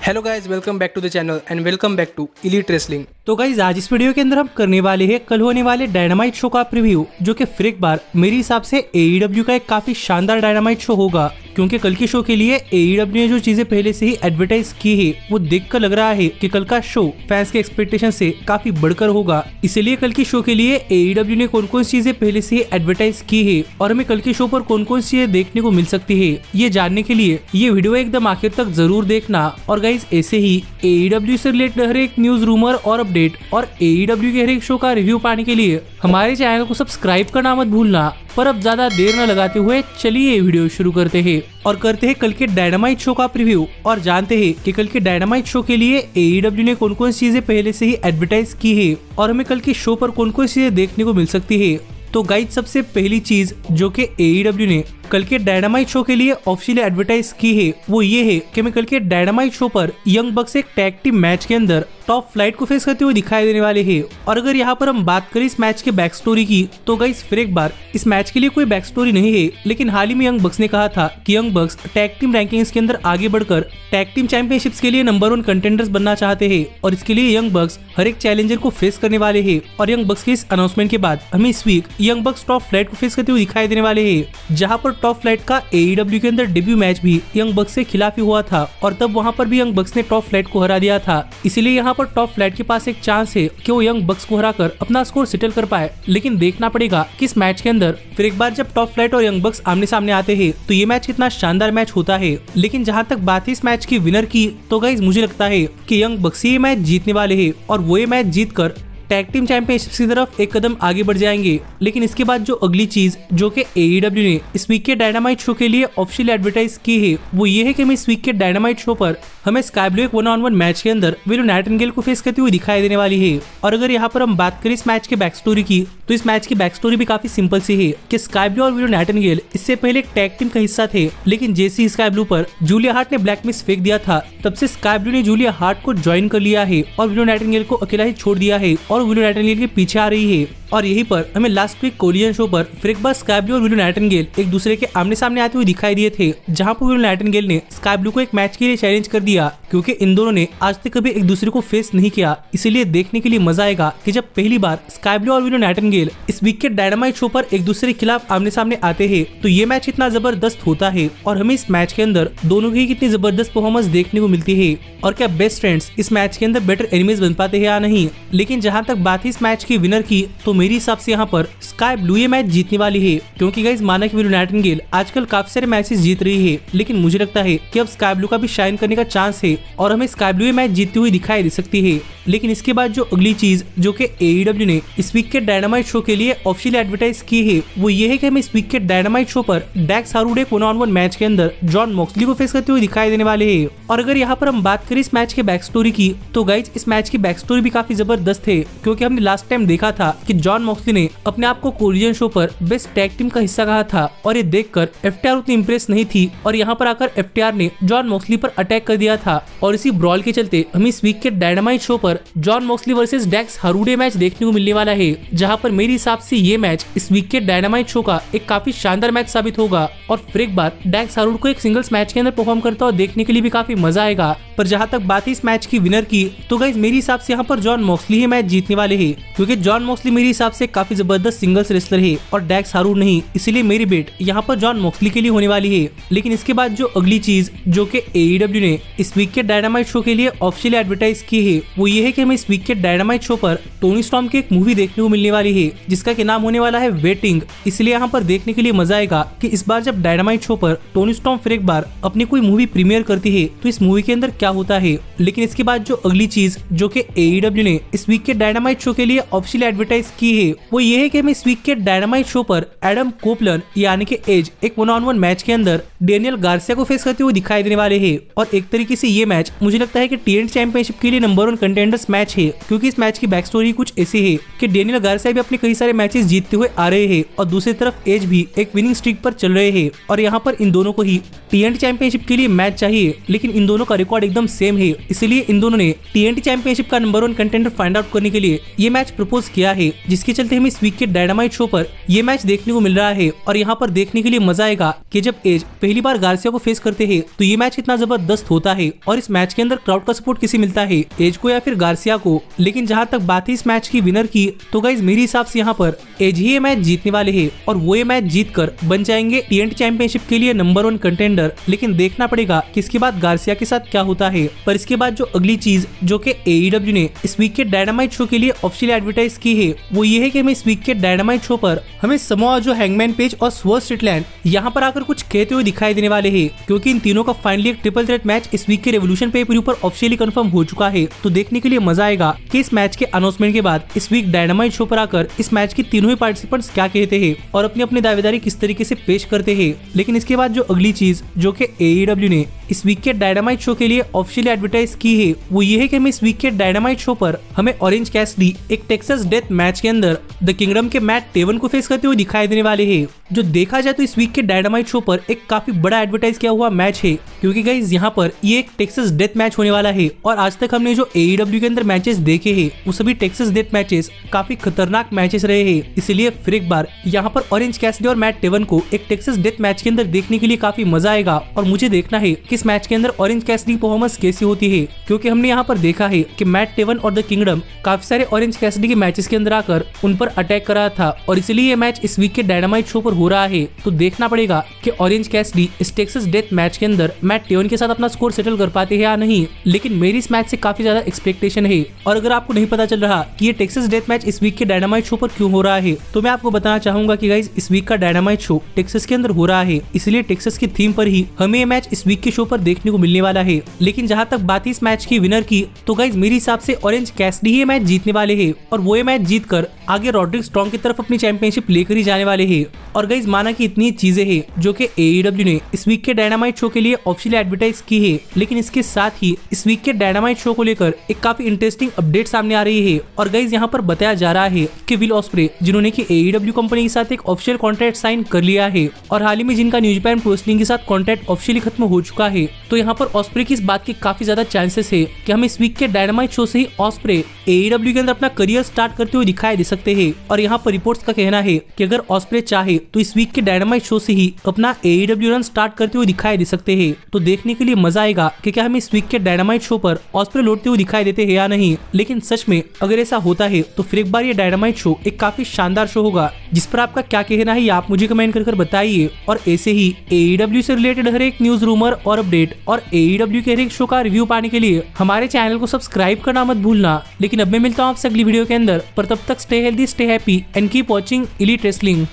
Hello guys, welcome back to the channel and welcome back to elite wrestling. तो guys आज इस video के अंदर हम करने वाले हैं कल होने वाले डायनामाइट शो का प्रीव्यू, जो कि फिर एक बार मेरे हिसाब से AEW का एक काफी शानदार डायनामाइट शो होगा, क्योंकि कल के शो के लिए AEW ने जो चीजें पहले से ही एडवर्टाइज की है वो देखकर लग रहा है कि कल का शो फैंस के एक्सपेक्टेशन से काफी बढ़कर होगा। इसलिए कल के शो के लिए AEW ने कौन कौन सी चीजें पहले से ही एडवर्टाइज की है और हमें कल के शो पर कौन कौन सी चीजें देखने को मिल सकती है, ये जानने के लिए ये वीडियो एकदम आखिर तक जरूर देखना। और गाइज ऐसे ही AEW से रिलेटेड हर एक न्यूज, रूमर और अपडेट और AEW के हर एक शो का रिव्यू पाने के लिए हमारे चैनल को सब्सक्राइब करना मत भूलना। पर अब ज्यादा देर न लगाते हुए चलिए वीडियो शुरू करते हैं और करते हैं कल के डायनामाइट शो का प्रीव्यू और जानते हैं कि कल के डायनामाइट शो के लिए AEW ने कौन कौन सी चीजें पहले से ही एडवर्टाइज की है और हमें कल के शो पर कौन कौन सी चीजें देखने को मिल सकती है। तो गाइज सबसे पहली चीज जो कि AEW ने कल के डायनामाइट शो के लिए ऑफिशियली एडवर्टाइज की है वो ये है कि मैं कल के डायनामाइट शो पर यंग बक्स एक टैग टीम मैच के अंदर टॉप फ्लाइट को फेस करते हुए दिखाई देने वाले हैं। और अगर यहाँ पर हम बात करें इस मैच के बैक स्टोरी की, तो गाइस फिर एक बार इस मैच के लिए कोई बैक स्टोरी नहीं है, लेकिन हाल ही में यंग बक्स ने कहा था कि यंग बक्स टैग टीम रैंकिंग्स के अंदर आगे बढ़कर टैग टीम चैंपियनशिप्स के लिए नंबर 1 कंटेंडर्स बनना चाहते हैं और इसके लिए यंग बक्स हर एक चैलेंजर को फेस करने वाले हैं। और यंग बक्स के इस अनाउंसमेंट के बाद हमें इस week Young Bucks Top Flight को फेस करते हुए दिखाई देने वाले हैं, जहाँ पर टॉप फ्लाइट का AEW के अंदर डेब्यू मैच भी यंग बक्स से खिलाफ ही हुआ था और तब वहाँ पर भी यंग बक्स ने टॉप फ्लाइट को हरा दिया था। इसीलिए यहाँ पर टॉप फ्लाइट के पास एक चांस है कि वो यंग बक्स को हराकर अपना स्कोर सेटल कर पाए, लेकिन देखना पड़ेगा कि इस मैच के अंदर फिर एक बार जब टॉप फ्लाइट और यंग बक्स आमने सामने आते हैं तो ये मैच कितना शानदार मैच होता है। लेकिन जहाँ तक बात है इस मैच की विनर की, तो गाइज मुझे लगता है कि यंग बक्स ये मैच जीतने वाले हैं और वो ये मैच जीतकर टैग टीम चैंपियनशिप की तरफ एक कदम आगे बढ़ जाएंगे। लेकिन इसके बाद जो अगली चीज जो कि AEW ने इस वीक के डायनामाइट शो के लिए ऑफिशियल एडवर्टाइज की है वो ये है कि मैं इस वीक के डायनामाइट शो पर हमें स्काई ब्लू एक 1-on-1 मैच के अंदर विलो नाइटिंगेल को फेस करते हुए दिखाई देने वाली है। और अगर यहाँ पर हम बात करें इस मैच के बैक स्टोरी की, तो इस मैच की बैक स्टोरी भी काफी सिंपल सी है कि स्काई ब्लू और विलो नाइटिंगेल इससे पहले एक टैग टीम का हिस्सा थे, लेकिन जैसे स्काई ब्लू पर जूलिया हार्ट ने ब्लैक मिस फेंक दिया था तब से स्काई ब्लू ने जूलिया हार्ट को ज्वाइन कर लिया है और विलो नाइटिंगेल को अकेला ही छोड़ दिया है और विलो नाइटिंगेल के पीछे आ रही है। और यहीं पर हमें लास्ट वीक कोलिजन शो पर फिर एक बार स्काई ब्लू और विलो नाइटिंगेल एक दूसरे के आमने सामने आते हुए दिखाई दिए थे, जहां पर विलो नाइटिंगेल ने स्काई ब्लू को एक मैच के लिए चैलेंज कर दिया, क्योंकि इन दोनों ने आज तक कभी एक दूसरे को फेस नहीं किया। इसीलिए देखने के लिए मजा आएगा कि जब पहली बार स्काई ब्लू और विलो नाइटिंगेल इस वीक के डायनामाइट शो पर एक दूसरे के खिलाफ आमने सामने आते हैं तो ये मैच कितना जबरदस्त होता है और हमें इस मैच के अंदर दोनों की कितनी जबरदस्त परफॉर्मेंस देखने को मिलती है और क्या बेस्ट फ्रेंड्स इस मैच के अंदर बेटर एनिमीज बन पाते हैं या नहीं। लेकिन जहां तक बात है इस मैच की विनर की, तो मेरे हिसाब से यहाँ पर स्काई ब्लू ये मैच जीतने वाली है, क्योंकि गाइस माना कि विलो नाइटिंगेल आजकल काफी सारे मैचेस जीत रही है, लेकिन मुझे लगता है कि अब स्काई ब्लू का भी शाइन करने का चांस है और हमें स्काई ब्लू ये मैच जीतती हुई दिखाई दे सकती है। लेकिन इसके बाद जो अगली चीज जो कि AEW ने इस वीक के डायनामाइट शो के लिए ऑफिशियली एडवर्टाइज की है वो ये है कि हमें इस वीक के डायनामाइट शो पर डैक्स हारूड एक 1-on-1 मैच के अंदर जॉन मॉक्सली को फेस करते हुए दिखाई देने वाले हैं। और अगर यहाँ पर हम बात करें इस मैच के बैक स्टोरी की, तो गाइज इस मैच की बैक स्टोरी भी काफी जबरदस्त है, क्योंकि हमने लास्ट टाइम देखा था कि जॉन मॉक्सली ने अपने आप को कोलिजन शो पर बेस्ट टैग टीम का हिस्सा कहा था और ये देखकर FTR उतनी इंप्रेस नहीं थी और यहाँ पर आकर FTR ने जॉन मॉक्सली पर अटैक कर दिया था। और इसी ब्रॉल के चलते हमें इस वीक के डायनामाइट शो पर जॉन मॉक्सली वर्सेस डैक्स हारूडे मैच देखने को मिलने वाला है, जहाँ पर मेरे हिसाब से ये मैच इस वीक के डायनामाइट शो का एक काफी शानदार मैच साबित होगा और फिर एक बार डैक्स हारूड को एक सिंगल्स मैच के अंदर परफॉर्म करता हुआ देखने के लिए भी काफी मजा आएगा। पर जहाँ तक बात है इस मैच की विनर की, तो गाइस मेरे हिसाब से यहाँ पर जॉन मॉक्सली ही मैच जीतने वाले हैं, क्योंकि जॉन मॉक्सली मेरे हिसाब से काफी जबरदस्त सिंगल्स रेसलर है और डैक्स हारूड नहीं, इसीलिए मेरी बेट यहाँ पर जॉन मॉक्सली के लिए होने वाली है। लेकिन इसके बाद जो अगली चीज जो कि AEW ने इस वीक के डायनामाइट शो के लिए ऑफिशियली एडवर्टाइज की है वो ये है कि हमें इस वीक के डायनामाइट शो पर टोनी स्टॉर्म की एक मूवी देखने को मिलने वाली है, जिसका के नाम होने वाला है वेटिंग। इसलिए यहाँ पर देखने के लिए मजा आएगा कि इस बार जब डायनामाइट शो पर टोनी स्टॉर्म फिर एक बार अपनी कोई मूवी प्रीमियर करती है तो इस मूवी के अंदर क्या होता है। लेकिन इसके बाद जो अगली चीज जो कि AEW ने इस वीक के डायनामाइट शो के लिए ऑफिशियली एडवर्टाइज की है वो ये है कि हमें इस वीक के डायनामाइट शो पर एडम कोपलन यानी कि एज एक 1-on-1 मैच के अंदर डेनियल गार्सिया को फेस करते हुए दिखाई देने वाले हैं। और एक तरीके से ये मैच मुझे लगता है कि TNT चैंपियनशिप के लिए नंबर 1 कंटेंडर्स मैच है, क्योंकि इस मैच की बैक स्टोरी कुछ ऐसी है कि डेनियल गार्सिया भी अपने कई सारे मैचेस जीतते हुए आ रहे हैं और दूसरी तरफ एज भी एक विनिंग स्ट्रीक पर चल रहे हैं और यहाँ पर इन दोनों को ही TNT चैंपियनशिप के लिए मैच चाहिए, लेकिन इन दोनों का रिकॉर्ड एकदम सेम है। इसलिए इन दोनों ने TNT चैंपियनशिप का नंबर 1 कंटेंडर फाइंड आउट करने के लिए ये मैच प्रपोज किया है, जिसके चलते हमें इस वीक के डायनामाइट शो पर ये मैच देखने को मिल रहा है। और यहाँ पर देखने के लिए मजा आएगा कि जब एज पहली बार गार्सिया को फेस करते हैं तो ये मैच कितना जबरदस्त होता है और और इस मैच के अंदर क्राउड का सपोर्ट किसे मिलता है, एज को या फिर गार्सिया को। लेकिन जहां तक बात है इस मैच की विनर की, तो गाइज मेरे हिसाब से यहाँ पर एज ही ये मैच जीतने वाले हैं और वो ये मैच जीतकर बन जाएंगे TNT चैंपियनशिप के लिए नंबर 1 कंटेंडर। लेकिन देखना पड़ेगा कि इसके बाद गार्सिया के साथ क्या होता है। पर इसके बाद जो अगली चीज जो कि AEW ने इस वीक के डायनामाइट शो के लिए ऑफिशियली एडवर्टाइज की है, वो ये है कि हमें इस वीक के डायनामाइट शो पर हमें समोआ जो, हैंगमैन पेज और स्वर्ड स्ट्रिकलैंड यहाँ पर आकर कुछ कहते हुए दिखाई देने वाले हैं, क्योंकि इन तीनों का फाइनली एक ट्रिपल थ्रेट मैच इस वीक के रेवोल्यूशन पे पर ऑफिशियली कंफर्म हो चुका है। तो देखने के लिए मजा आएगा कि इस मैच के अनाउंसमेंट के बाद इस वीक डायनामाइट शो पर आकर इस मैच के तीनों ही पार्टिसिपेंट्स क्या कहते हैं और अपनी अपनी दावेदारी किस तरीके से पेश करते हैं। लेकिन इसके बाद जो अगली चीज जो कि AEW ने इस वीक के डायनामाइट शो के लिए ऑफिशियली एडवर्टाइज की है, वो ये है कि हमें इस वीक के डायनामाइट शो पर हमें ऑरेंज कैसिडी एक टेक्सास डेथ मैच के अंदर द किंगडम के मैट टेवन को फेस करते हुए दिखाई देने वाले हैं। जो देखा जाए तो इस वीक के डायनामाइट शो पर एक काफी बड़ा एडवर्टाइज किया हुआ मैच है, क्योंकि गाइस यहाँ पर ये एक टेक्सास डेथ मैच होने वाला है और आज तक हमने जो AEW के अंदर मैचेस देखे हैं वो सभी टेक्सास डेथ मैचेस काफी खतरनाक मैचेस रहे हैं। इसलिए फिर एक बार यहाँ पर ऑरेंज कैसिडी और मैट टेवन को एक टेक्सास डेथ मैच के अंदर देखने के लिए काफी मजा आएगा और मुझे देखना है कि इस मैच के अंदर ऑरेंज कैसिडी परफॉर्मेंस कैसी होती है, क्योंकि हमने यहाँ पर देखा है कि मैट टेवन और द किंगडम काफी सारे ऑरेंज कैसिडी के मैचेस के अंदर आकर उन पर अटैक कर रहा था और इसलिए ये मैच इस वीक के डायनामाइट शो पर हो रहा है। तो देखना पड़ेगा कि ऑरेंज कैसिडी इस टेक्सास डेथ मैच के अंदर मैट टेवन के साथ अपना स्कोर सेटल कर पाते हैं या नहीं। लेकिन मेरी इस मैच से काफी ज्यादा एक्सपेक्टेशन है और अगर आपको नहीं पता चल रहा कि ये टेक्सास डेथ मैच इस वीक के डायनामाइट शो पर क्यों हो रहा है, तो मैं आपको बताना चाहूंगा कि गाइस इस वीक का डायनामाइट शो टेक्सास के अंदर हो रहा है, इसलिए टेक्सास की थीम पर ही हमें ये मैच इस वीक के शो पर देखने को मिलने वाला है। लेकिन जहां तक बात इस मैच की विनर की, तो गाइस मेरे हिसाब से ऑरेंज कैसिडी ही मैच जीतने वाले हैं और वो ये मैच जीतकर आगे रॉड्रिक स्ट्रॉन्ग की तरफ अपनी चैंपियनशिप लेकर ही जाने वाले हैं। और गाइस माना कि इतनी चीजें हैं जो कि AEW ने इस वीक के डायनामाइट शो के लिए ऑफिशियली एडवर्टाइज की है, लेकिन इसके साथ ही इस वीक के डायनामाइट शो को लेकर एक काफी इंटरेस्टिंग अपडेट सामने आ रही है। और गाइस यहाँ पर बताया जा रहा है कि विल ऑस्प्रे जिन्होंने की AEW कंपनी के साथ एक ऑफिशियल कॉन्ट्रैक्ट साइन कर लिया है और हाल ही में जिनका न्यू जापान प्रो रेसलिंग के साथ कॉन्ट्रैक्ट ऑफिशियली खत्म हो चुका है, तो यहाँ पर ऑस्प्रे की इस बात के काफी ज्यादा चांसेस है कि हम इस वीक के डायनामाइट शो से ही ऑस्प्रे AEW के अंदर अपना करियर स्टार्ट करते हुए दिखाई दे सकते हैं। और यहाँ पर रिपोर्ट्स का कहना है कि अगर ऑस्प्रे चाहे तो इस वीक के डायनामाइट शो से ही अपना AEW रन स्टार्ट करते हुए दिखाई दे सकते हैं। तो देखने के लिए मजा आएगा कि क्या हम इस वीक के डायनामाइट शो पर ऑस्प्रे लौटते हुए दिखाई देते हैं या नहीं। लेकिन सच में अगर ऐसा होता है तो फिर एक बार ये डायनामाइट शो एक काफी शानदार शो होगा, जिस पर आपका क्या कहना है आप मुझे कमेंट कर बताइए। और ऐसे ही AEW से रिलेटेड हर एक न्यूज, रूमर और अपडेट और AEW के हर एक शो का रिव्यू पाने के लिए हमारे चैनल को सब्सक्राइब करना मत भूलना। लेकिन अब मैं मिलता हूँ आपसे अगली वीडियो के अंदर, पर तब तक stay healthy, stay happy and keep watching elite wrestling.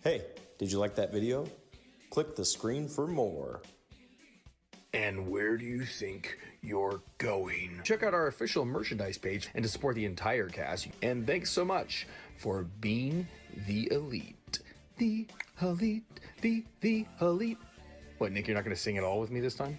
Hey, did you like that video? Click the screen for more. And where do you think you're going? Check out our official merchandise page and to support the entire cast. And thanks so much for being the elite. The elite, the elite. What, Nick, you're not going to sing it all with me this time?